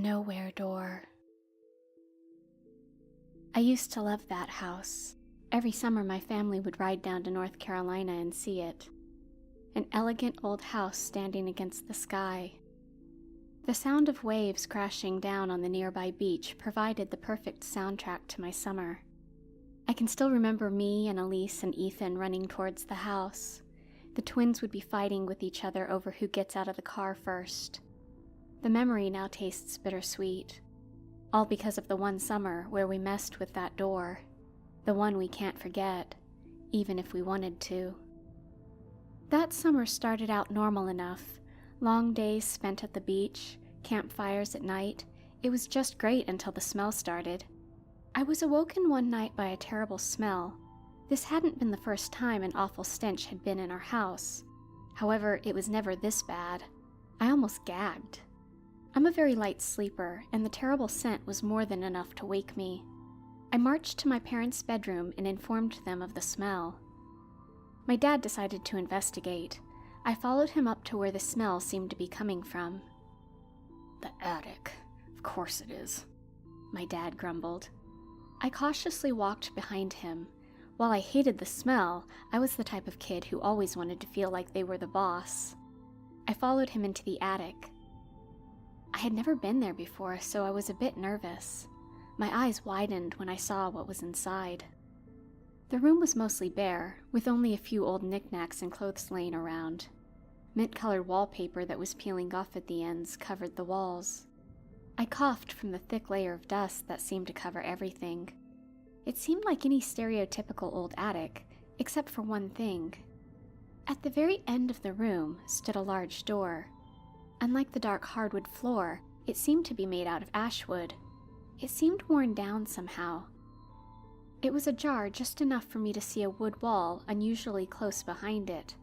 nowhere door. I used to love that house. Every summer my family would ride down to North Carolina and see it. An elegant old house standing against the sky. The sound of waves crashing down on the nearby beach provided the perfect soundtrack to my summer. I can still remember me and Elise and Ethan running towards the house. The twins would be fighting with each other over who gets out of the car first. The memory now tastes bittersweet, all because of the one summer where we messed with that door, the one we can't forget, even if we wanted to. That summer started out normal enough. Long days spent at the beach, campfires at night. It was just great until the smell started. I was awoken one night by a terrible smell. This hadn't been the first time an awful stench had been in our house. However, it was never this bad. I almost gagged. I'm a very light sleeper, and the terrible scent was more than enough to wake me. I marched to my parents' bedroom and informed them of the smell. My dad decided to investigate. I followed him up to where the smell seemed to be coming from. "The attic. Of course it is," my dad grumbled. I cautiously walked behind him. While I hated the smell, I was the type of kid who always wanted to feel like they were the boss. I followed him into the attic. I had never been there before, so I was a bit nervous. My eyes widened when I saw what was inside. The room was mostly bare, with only a few old knickknacks and clothes laying around. Mint-colored wallpaper that was peeling off at the ends covered the walls. I coughed from the thick layer of dust that seemed to cover everything. It seemed like any stereotypical old attic, except for one thing. At the very end of the room stood a large door. Unlike the dark hardwood floor, it seemed to be made out of ash wood. It seemed worn down somehow. It was ajar just enough for me to see a wood wall unusually close behind it.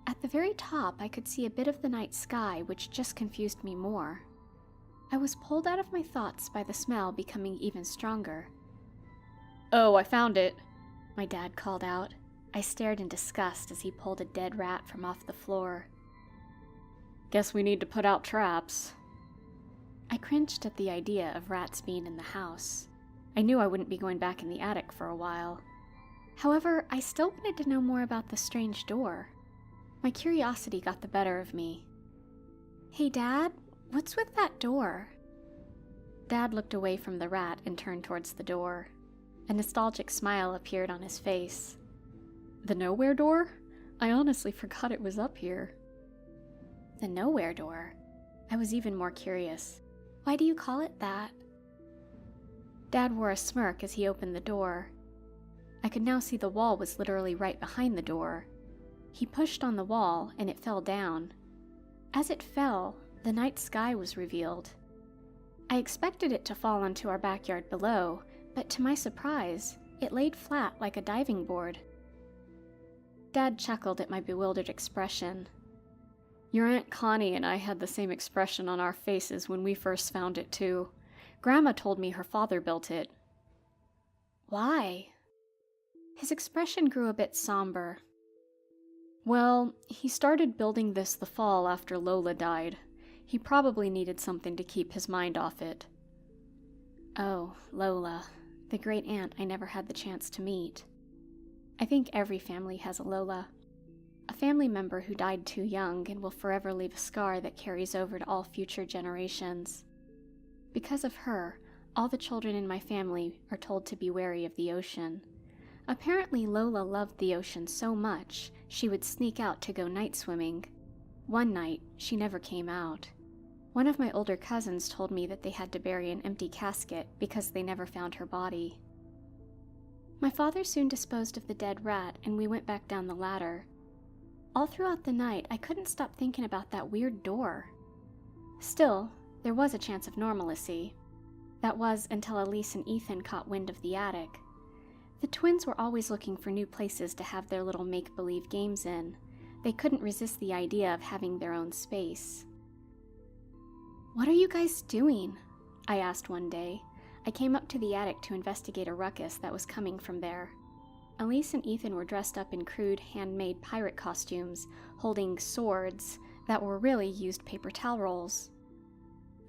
At the very top, I could see a bit of the night sky, which just confused me more. I was pulled out of my thoughts by the smell becoming even stronger. "Oh, I found it," my dad called out. I stared in disgust as he pulled a dead rat from off the floor. "Guess we need to put out traps." I cringed at the idea of rats being in the house. I knew I wouldn't be going back in the attic for a while. However, I still wanted to know more about the strange door. My curiosity got the better of me. "Hey, Dad, what's with that door?" Dad looked away from the rat and turned towards the door. A nostalgic smile appeared on his face. "The nowhere door? I honestly forgot it was up here." The nowhere door? I was even more curious. Why do you call it that? Dad wore a smirk as he opened the door. I could now see the wall was literally right behind the door. He pushed on the wall, and it fell down. As it fell, the night sky was revealed. I expected it to fall onto our backyard below, but to my surprise, it laid flat like a diving board. Dad chuckled at my bewildered expression. "Your Aunt Connie and I had the same expression on our faces when we first found it, too. Grandma told me her father built it." "Why?" His expression grew a bit somber. "Well, he started building this the fall after Lola died. He probably needed something to keep his mind off it." Oh, Lola, the great aunt I never had the chance to meet. I think every family has a Lola. A family member who died too young and will forever leave a scar that carries over to all future generations. Because of her, all the children in my family are told to be wary of the ocean. Apparently Lola loved the ocean so much, she would sneak out to go night swimming. One night, she never came out. One of my older cousins told me that they had to bury an empty casket because they never found her body. My father soon disposed of the dead rat, and we went back down the ladder. All throughout the night, I couldn't stop thinking about that weird door. Still, there was a chance of normalcy. That was until Elise and Ethan caught wind of the attic. The twins were always looking for new places to have their little make-believe games in. They couldn't resist the idea of having their own space. "What are you guys doing?" I asked one day. I came up to the attic to investigate a ruckus that was coming from there. Elise and Ethan were dressed up in crude, handmade pirate costumes, holding swords that were really used paper towel rolls.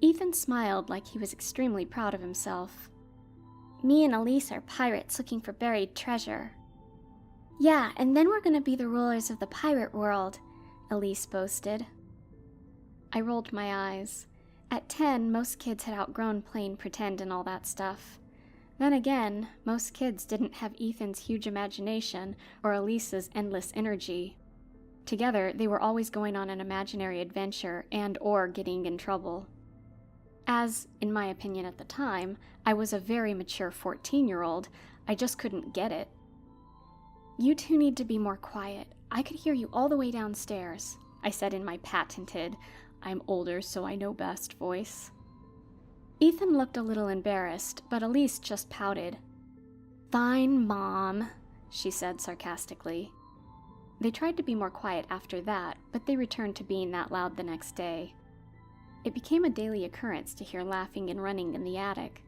Ethan smiled like he was extremely proud of himself. Me and Elise are pirates looking for buried treasure. Yeah, and then we're gonna be the rulers of the pirate world, Elise boasted. I rolled my eyes. At 10, most kids had outgrown playing pretend and all that stuff. Then again, most kids didn't have Ethan's huge imagination or Elise's endless energy. Together, they were always going on an imaginary adventure and/or getting in trouble. As, in my opinion at the time, I was a very mature 14-year-old, I just couldn't get it. You two need to be more quiet. I could hear you all the way downstairs, I said in my patented, I'm older so I know best voice. Ethan looked a little embarrassed, but Elise just pouted. Fine, Mom, she said sarcastically. They tried to be more quiet after that, but they returned to being that loud the next day. It became a daily occurrence to hear laughing and running in the attic.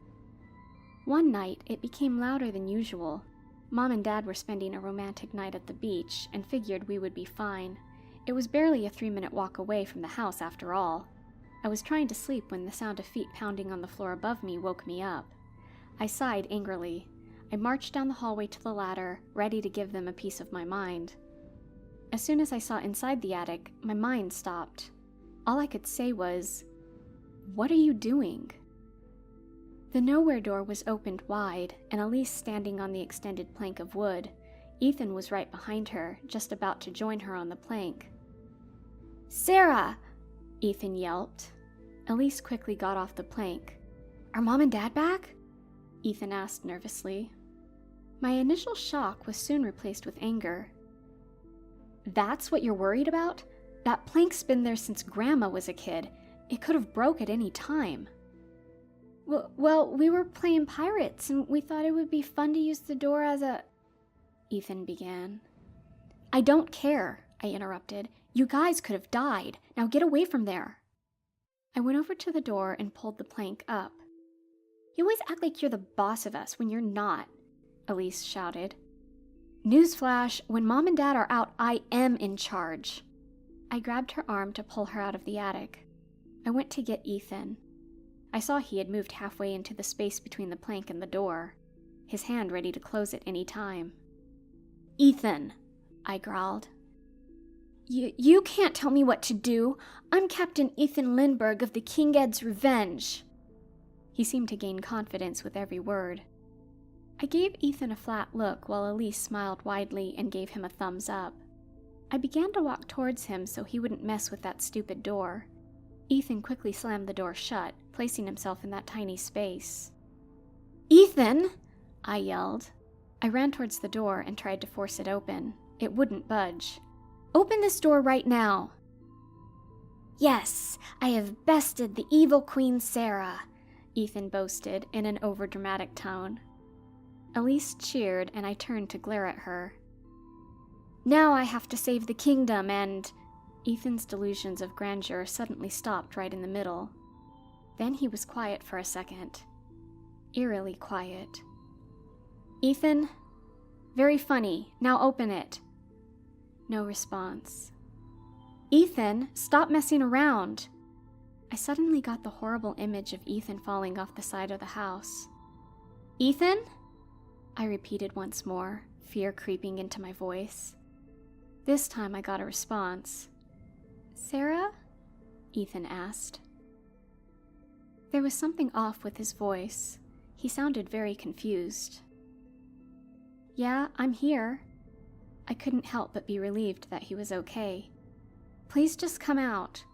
One night, it became louder than usual. Mom and Dad were spending a romantic night at the beach and figured we would be fine. It was barely a 3-minute walk away from the house after all. I was trying to sleep when the sound of feet pounding on the floor above me woke me up. I sighed angrily. I marched down the hallway to the ladder, ready to give them a piece of my mind. As soon as I saw inside the attic, my mind stopped. All I could say was, "What are you doing?" The nowhere door was opened wide, and Elise standing on the extended plank of wood. Ethan was right behind her, just about to join her on the plank. "Sarah!" Ethan yelped. Elise quickly got off the plank. "Are Mom and Dad back?" Ethan asked nervously. My initial shock was soon replaced with anger. "That's what you're worried about? That plank's been there since Grandma was a kid. It could have broke at any time." Well, we were playing pirates, and we thought it would be fun to use the door as a..." Ethan began. "I don't care," I interrupted. "You guys could have died. Now get away from there." I went over to the door and pulled the plank up. "You always act like you're the boss of us when you're not," Elise shouted. "Newsflash, when Mom and Dad are out, I am in charge." I grabbed her arm to pull her out of the attic. I went to get Ethan. I saw he had moved halfway into the space between the plank and the door, his hand ready to close at any time. "Ethan," I growled. You can't tell me what to do. I'm Captain Ethan Lindbergh of the King Ed's Revenge." He seemed to gain confidence with every word. I gave Ethan a flat look while Elise smiled widely and gave him a thumbs up. I began to walk towards him so he wouldn't mess with that stupid door. Ethan quickly slammed the door shut, placing himself in that tiny space. "Ethan!" I yelled. I ran towards the door and tried to force it open. It wouldn't budge. "Open this door right now." "Yes, I have bested the evil Queen Sarah," Ethan boasted in an overdramatic tone. Elise cheered, and I turned to glare at her. "Now I have to save the kingdom and..." Ethan's delusions of grandeur suddenly stopped right in the middle. Then he was quiet for a second. Eerily quiet. "Ethan? Very funny. Now open it." No response. "Ethan, stop messing around." I suddenly got the horrible image of Ethan falling off the side of the house. "Ethan?" I repeated once more, fear creeping into my voice. This time I got a response. "Sarah?" Ethan asked. There was something off with his voice. He sounded very confused. "Yeah, I'm here." I couldn't help but be relieved that he was okay. "Please just come out."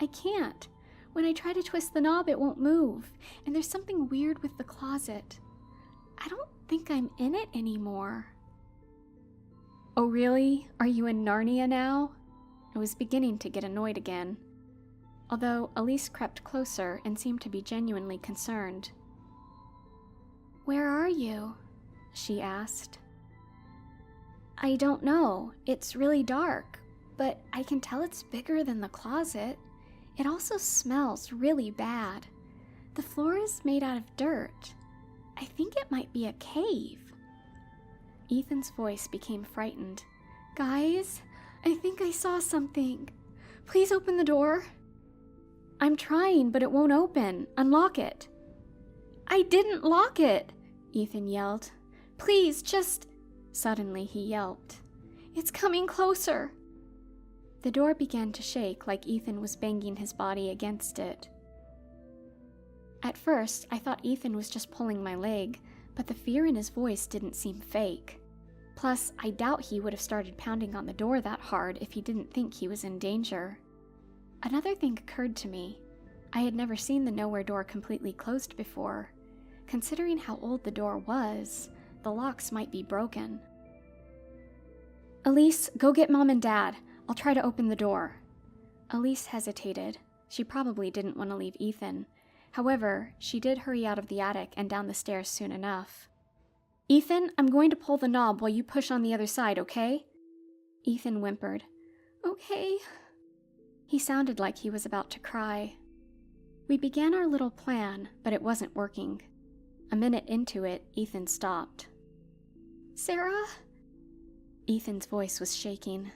"I can't. When I try to twist the knob, it won't move. And there's something weird with the closet. I don't think I'm in it anymore." "Oh, really? Are you in Narnia now?" I was beginning to get annoyed again. Although Elise crept closer and seemed to be genuinely concerned. "Where are you?" she asked. "I don't know. It's really dark, but I can tell it's bigger than the closet. It also smells really bad. The floor is made out of dirt. I think it might be a cave." Ethan's voice became frightened. "Guys, I think I saw something. Please open the door." I'm trying, but it won't open. Unlock it." "I didn't lock it," Ethan yelled. "Please, just—" Suddenly he yelped. "It's coming closer." The door began to shake like Ethan was banging his body against it. At first, I thought Ethan was just pulling my leg, but the fear in his voice didn't seem fake. Plus, I doubt he would have started pounding on the door that hard if he didn't think he was in danger. Another thing occurred to me. I had never seen the nowhere door completely closed before. Considering how old the door was, the locks might be broken. "Elise, go get Mom and Dad. I'll try to open the door." Elise hesitated. She probably didn't want to leave Ethan. However, she did hurry out of the attic and down the stairs soon enough. "Ethan, I'm going to pull the knob while you push on the other side, okay?" Ethan whimpered. "Okay." He sounded like he was about to cry. We began our little plan, but it wasn't working. A minute into it, Ethan stopped. "Sarah?" Ethan's voice was shaking.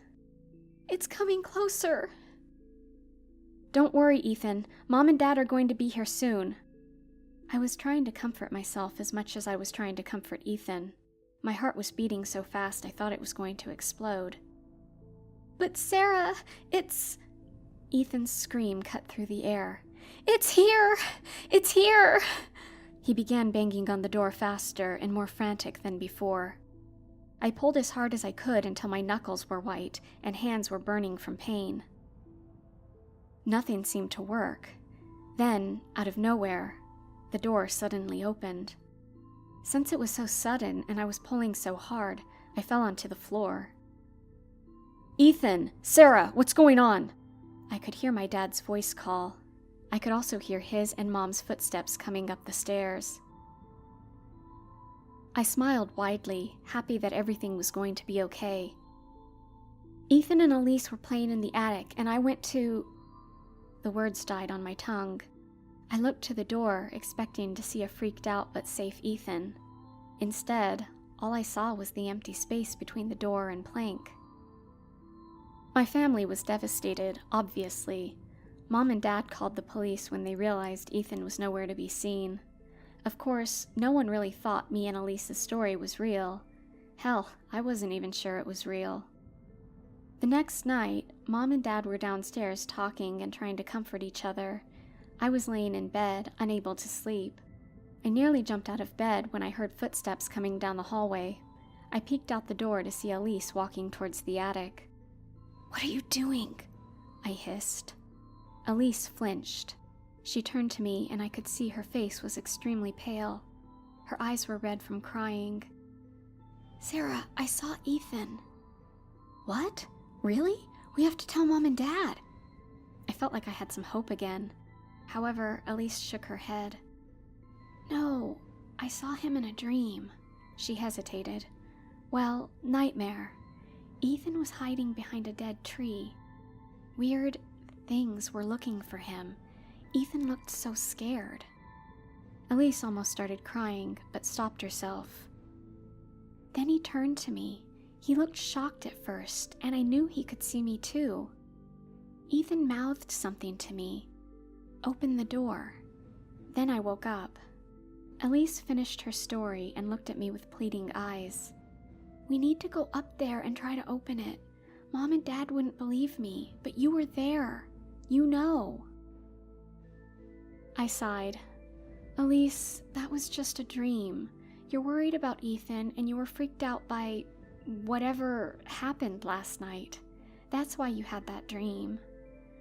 "It's coming closer." "Don't worry, Ethan. Mom and Dad are going to be here soon." I was trying to comfort myself as much as I was trying to comfort Ethan. My heart was beating so fast I thought it was going to explode. "But Sarah, it's—" Ethan's scream cut through the air. "It's here! It's here!" He began banging on the door faster and more frantic than before. I pulled as hard as I could until my knuckles were white and hands were burning from pain. Nothing seemed to work. Then, out of nowhere, the door suddenly opened. Since it was so sudden and I was pulling so hard, I fell onto the floor. "Ethan! Sarah! What's going on?" I could hear my dad's voice call. I could also hear his and Mom's footsteps coming up the stairs. I smiled widely, happy that everything was going to be okay. "Ethan and Elise were playing in the attic, and I went to—" The words died on my tongue. I looked to the door, expecting to see a freaked out but safe Ethan. Instead, all I saw was the empty space between the door and plank. My family was devastated, obviously. Mom and Dad called the police when they realized Ethan was nowhere to be seen. Of course, no one really thought me and Elise's story was real. Hell, I wasn't even sure it was real. The next night, Mom and Dad were downstairs talking and trying to comfort each other. I was laying in bed, unable to sleep. I nearly jumped out of bed when I heard footsteps coming down the hallway. I peeked out the door to see Elise walking towards the attic. "What are you doing?" I hissed. Elise flinched. She turned to me and I could see her face was extremely pale. Her eyes were red from crying. "Sarah, I saw Ethan." "What? Really? We have to tell Mom and Dad." I felt like I had some hope again. However, Elise shook her head. "No, I saw him in a dream." She hesitated. "Well, nightmare. Ethan was hiding behind a dead tree. Weird things were looking for him. Ethan looked so scared." Elise almost started crying, but stopped herself. Then he turned to me. He looked shocked at first, and I knew he could see me too. Ethan mouthed something to me. "Open the door." Then I woke up. Elise finished her story and looked at me with pleading eyes. "We need to go up there and try to open it. Mom and Dad wouldn't believe me, but you were there. You know." I sighed. "Elise, that was just a dream. You're worried about Ethan and you were freaked out by whatever happened last night. That's why you had that dream.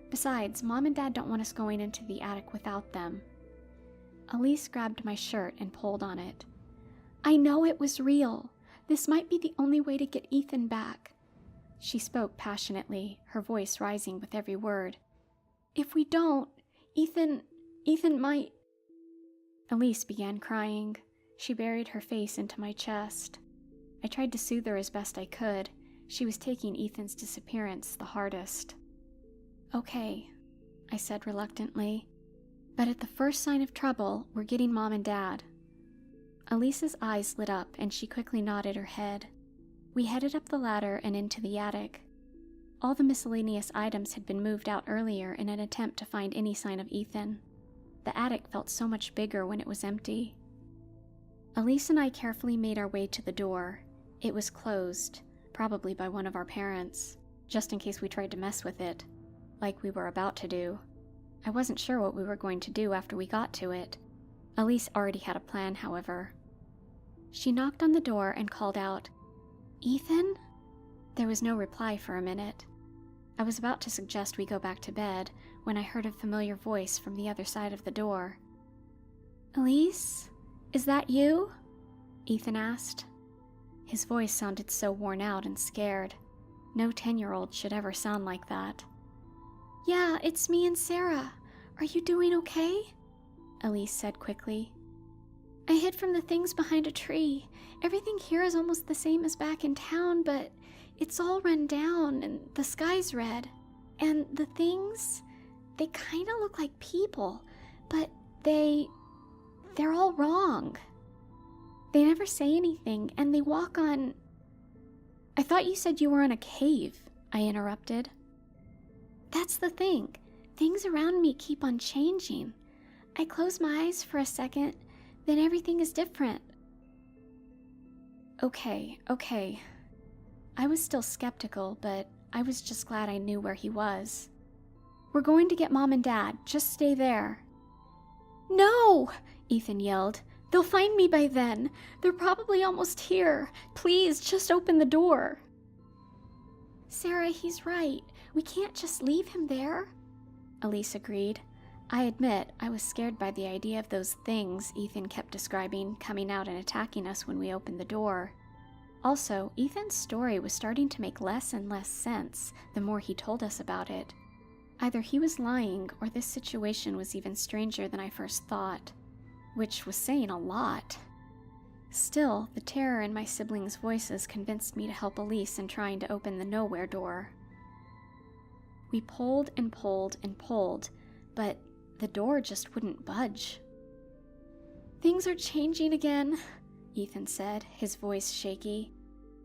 Besides, Mom and Dad don't want us going into the attic without them." Elise grabbed my shirt and pulled on it. "I know it was real. This might be the only way to get Ethan back." She spoke passionately, her voice rising with every word. "If we don't, Ethan might—" Elise began crying. She buried her face into my chest. I tried to soothe her as best I could. She was taking Ethan's disappearance the hardest. "Okay," I said reluctantly. "But at the first sign of trouble, we're getting Mom and Dad." Elise's eyes lit up and she quickly nodded her head. We headed up the ladder and into the attic. All the miscellaneous items had been moved out earlier in an attempt to find any sign of Ethan. The attic felt so much bigger when it was empty. Elise and I carefully made our way to the door. It was closed, probably by one of our parents, just in case we tried to mess with it, like we were about to do. I wasn't sure what we were going to do after we got to it. Elise already had a plan, however. She knocked on the door and called out, "Ethan?" There was no reply for a minute. I was about to suggest we go back to bed when I heard a familiar voice from the other side of the door. "Elise? Is that you?" Ethan asked. His voice sounded so worn out and scared. No 10-year-old should ever sound like that. "Yeah, it's me and Sarah. Are you doing okay?" Elise said quickly. "I hid from the things behind a tree. Everything here is almost the same as back in town, but it's all run down and the sky's red. And the things, they kind of look like people, but they're all wrong. They never say anything, and they walk on..." "I thought you said you were in a cave," I interrupted. "That's the thing. Things around me keep on changing. I close my eyes for a second, then everything is different." Okay. I was still skeptical, but I was just glad I knew where he was. "We're going to get Mom and Dad. Just stay there." "No!" Ethan yelled. "They'll find me by then. They're probably almost here. Please, just open the door." "Sarah, he's right. We can't just leave him there." Elise agreed. I admit I was scared by the idea of those things Ethan kept describing coming out and attacking us when we opened the door. Also, Ethan's story was starting to make less and less sense the more he told us about it. Either he was lying or this situation was even stranger than I first thought, which was saying a lot. Still, the terror in my siblings' voices convinced me to help Elise in trying to open the nowhere door. We pulled and pulled and pulled, but the door just wouldn't budge. "Things are changing again," Ethan said, his voice shaky.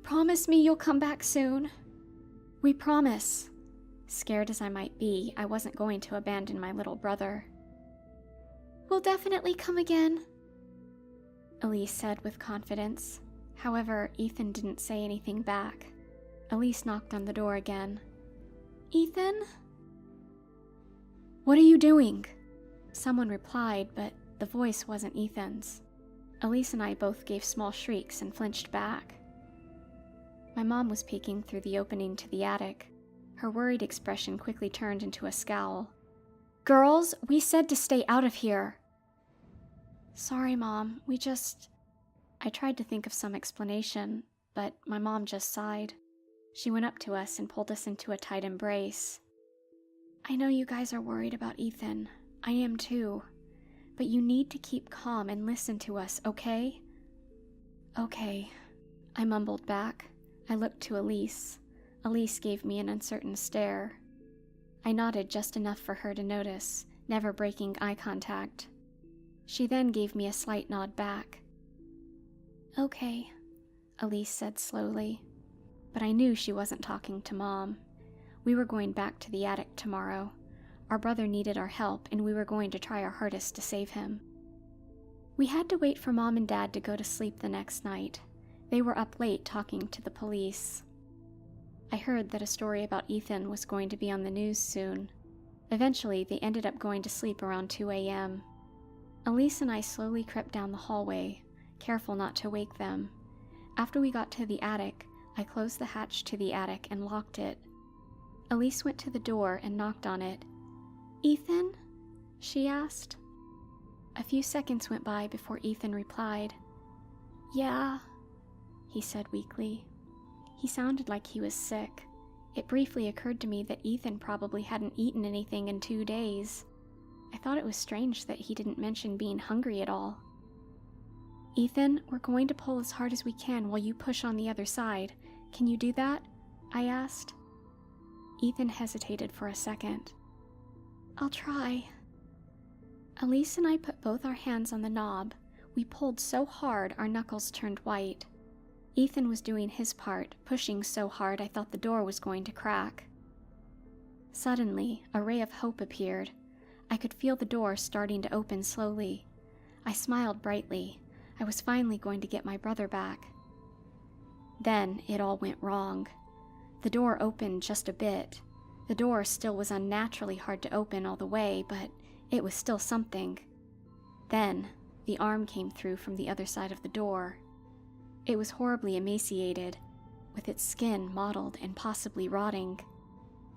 "Promise me you'll come back soon." "We promise." Scared as I might be, I wasn't going to abandon my little brother. "We'll definitely come again," Elise said with confidence. However, Ethan didn't say anything back. Elise knocked on the door again. "Ethan?" "What are you doing?" Someone replied, but the voice wasn't Ethan's. Elise and I both gave small shrieks and flinched back. My mom was peeking through the opening to the attic. Her worried expression quickly turned into a scowl. "Girls, we said to stay out of here." "Sorry, Mom, I tried to think of some explanation, but my mom just sighed. She went up to us and pulled us into a tight embrace. "I know you guys are worried about Ethan. I am too. But you need to keep calm and listen to us, okay?" "Okay," I mumbled back. I looked to Elise. Elise gave me an uncertain stare. I nodded just enough for her to notice, never breaking eye contact. She then gave me a slight nod back. "Okay," Elise said slowly. But I knew she wasn't talking to Mom. We were going back to the attic tomorrow. Our brother needed our help, and we were going to try our hardest to save him. We had to wait for Mom and Dad to go to sleep the next night. They were up late talking to the police. I heard that a story about Ethan was going to be on the news soon. Eventually, they ended up going to sleep around 2 a.m. Elise and I slowly crept down the hallway, careful not to wake them. After we got to the attic, I closed the hatch to the attic and locked it. Elise went to the door and knocked on it. "Ethan?" she asked. A few seconds went by before Ethan replied. "Yeah," he said weakly. He sounded like he was sick. It briefly occurred to me that Ethan probably hadn't eaten anything in 2 days. I thought it was strange that he didn't mention being hungry at all. "Ethan, we're going to pull as hard as we can while you push on the other side. Can you do that?" I asked. Ethan hesitated for a second. "I'll try." Elise and I put both our hands on the knob. We pulled so hard our knuckles turned white. Ethan was doing his part, pushing so hard I thought the door was going to crack. Suddenly, a ray of hope appeared. I could feel the door starting to open slowly. I smiled brightly. I was finally going to get my brother back. Then it all went wrong. The door opened just a bit. The door still was unnaturally hard to open all the way, but it was still something. Then the arm came through from the other side of the door. It was horribly emaciated, with its skin mottled and possibly rotting.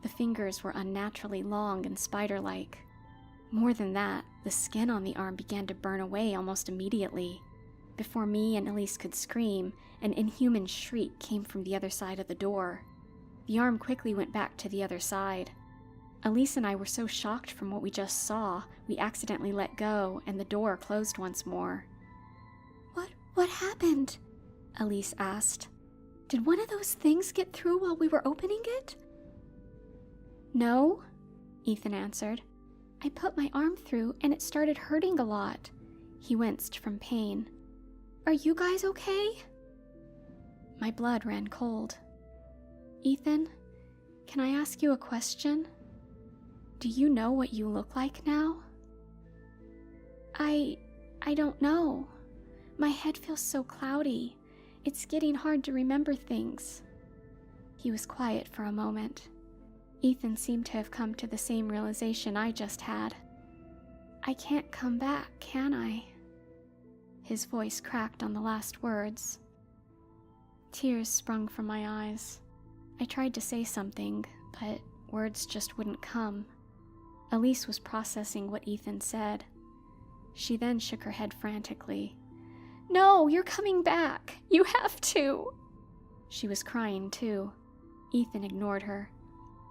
The fingers were unnaturally long and spider-like. More than that, the skin on the arm began to burn away almost immediately. Before me and Elise could scream, an inhuman shriek came from the other side of the door. The arm quickly went back to the other side. Elise and I were so shocked from what we just saw, we accidentally let go, and the door closed once more. What happened? Elise asked. Did one of those things get through while we were opening it? No, Ethan answered. I put my arm through and it started hurting a lot. He winced from pain. Are you guys okay? My blood ran cold. Ethan, can I ask you a question? Do you know what you look like now? I don't know. My head feels so cloudy. It's getting hard to remember things. He was quiet for a moment. Ethan seemed to have come to the same realization I just had. I can't come back, can I? His voice cracked on the last words. Tears sprung from my eyes. I tried to say something, but words just wouldn't come. Elise was processing what Ethan said. She then shook her head frantically. No, you're coming back. You have to. She was crying too. Ethan ignored her.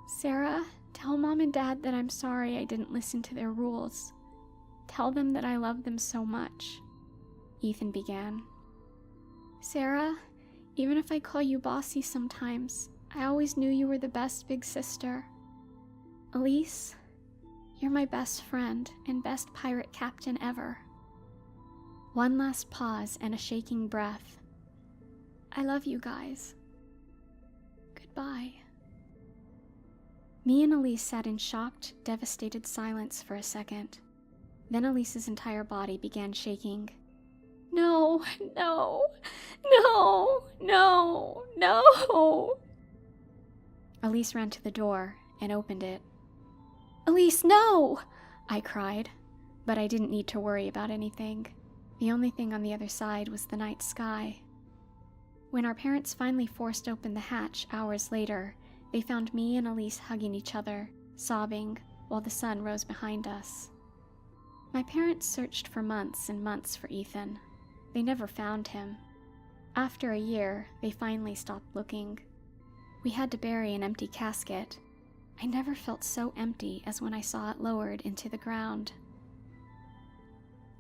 Sarah, tell Mom and Dad that I'm sorry I didn't listen to their rules. Tell them that I love them so much. Ethan began. Sarah, even if I call you bossy sometimes, I always knew you were the best big sister. Elise, you're my best friend and best pirate captain ever. One last pause and a shaking breath. I love you guys. Goodbye. Me and Elise sat in shocked, devastated silence for a second. Then Elise's entire body began shaking. No, no, no, no, no. Elise ran to the door and opened it. Elise, no! I cried, but I didn't need to worry about anything. The only thing on the other side was the night sky. When our parents finally forced open the hatch hours later, they found me and Elise hugging each other, sobbing, while the sun rose behind us. My parents searched for months and months for Ethan. They never found him. After a year, they finally stopped looking. We had to bury an empty casket. I never felt so empty as when I saw it lowered into the ground.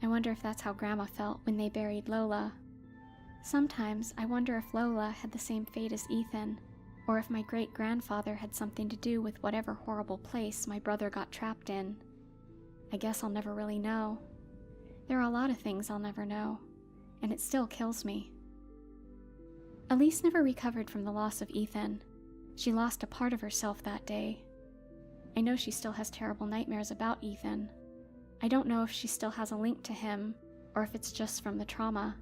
I wonder if that's how Grandma felt when they buried Lola. Sometimes I wonder if Lola had the same fate as Ethan, or if my great-grandfather had something to do with whatever horrible place my brother got trapped in. I guess I'll never really know. There are a lot of things I'll never know, and it still kills me. Elise never recovered from the loss of Ethan. She lost a part of herself that day. I know she still has terrible nightmares about Ethan. I don't know if she still has a link to him, or if it's just from the trauma.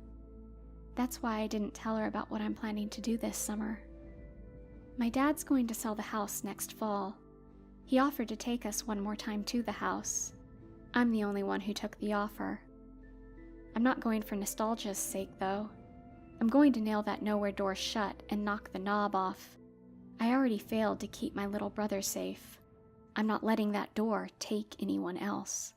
That's why I didn't tell her about what I'm planning to do this summer. My dad's going to sell the house next fall. He offered to take us one more time to the house. I'm the only one who took the offer. I'm not going for nostalgia's sake, though. I'm going to nail that nowhere door shut and knock the knob off. I already failed to keep my little brother safe. I'm not letting that door take anyone else.